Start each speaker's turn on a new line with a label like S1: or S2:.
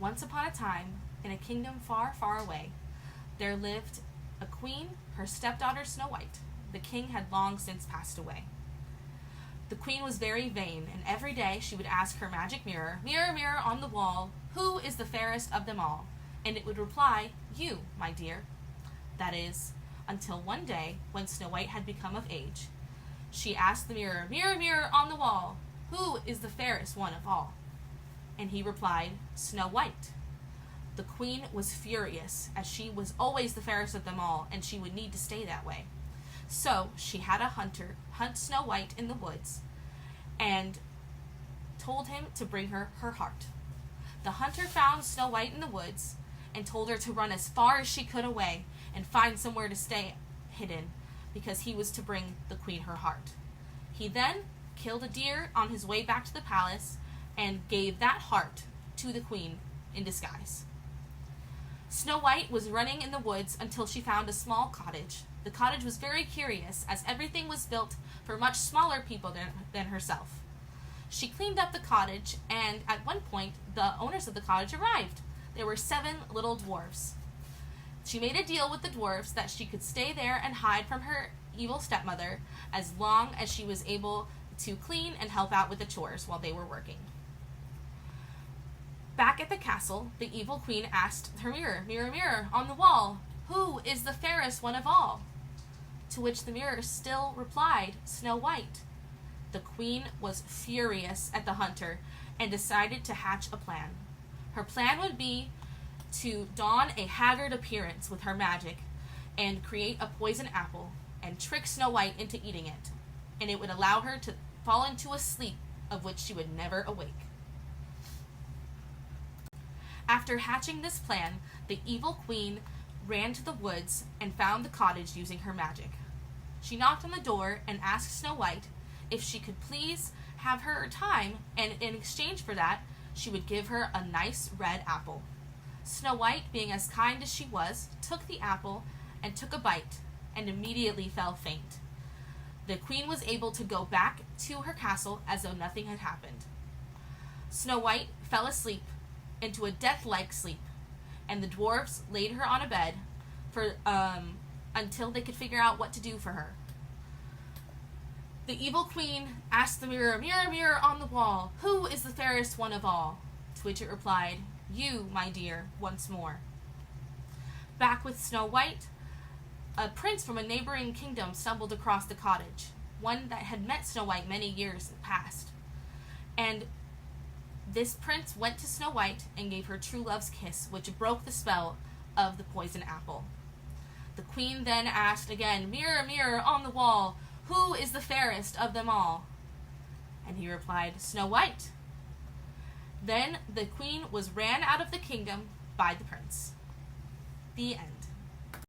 S1: Once upon a time, in a kingdom far, far away, there lived a queen, her stepdaughter Snow White. The king had long since passed away. The queen was very vain, and every day she would ask her magic mirror, "Mirror, mirror on the wall, who is the fairest of them all?" And it would reply, "You, my dear." That is, until one day, when Snow White had become of age, she asked the mirror, "Mirror, mirror on the wall, who is the fairest one of all?" And he replied, "Snow White." The queen was furious, as she was always the fairest of them all, and she would need to stay that way. So she had a hunter hunt Snow White in the woods and told him to bring her her heart. The hunter found Snow White in the woods and told her to run as far as she could away and find somewhere to stay hidden, because he was to bring the queen her heart. He then killed a deer on his way back to the palace and gave that heart to the queen in disguise. Snow White was running in the woods until she found a small cottage. The cottage was very curious, as everything was built for much smaller people than herself. She cleaned up the cottage, and at one point, the owners of the cottage arrived. There were 7 little dwarves. She made a deal with the dwarves that she could stay there and hide from her evil stepmother as long as she was able to clean and help out with the chores while they were working. Back at the castle, the evil queen asked her mirror, "Mirror, mirror on the wall, who is the fairest one of all?" To which the mirror still replied, "Snow White." The queen was furious at the hunter and decided to hatch a plan. Her plan would be to don a haggard appearance with her magic and create a poison apple and trick Snow White into eating it, and it would allow her to fall into a sleep of which she would never awake. After hatching this plan, the evil queen ran to the woods and found the cottage using her magic. She knocked on the door and asked Snow White if she could please have her time, and in exchange for that, she would give her a nice red apple. Snow White, being as kind as she was, took the apple and took a bite and immediately fell faint. The queen was able to go back to her castle as though nothing had happened. Snow White fell asleep into a death-like sleep, and the dwarves laid her on a bed until they could figure out what to do for her. The evil queen asked the mirror, "Mirror, mirror on the wall, who is the fairest one of all?" To which it replied, "You, my dear," once more. Back with Snow White, a prince from a neighboring kingdom stumbled across the cottage, one that had met Snow White many years past. And this prince went to Snow White and gave her true love's kiss, which broke the spell of the poison apple. The queen then asked again, "Mirror, mirror on the wall, who is the fairest of them all?" And he replied, "Snow White." Then the queen was ran out of the kingdom by the prince. The end.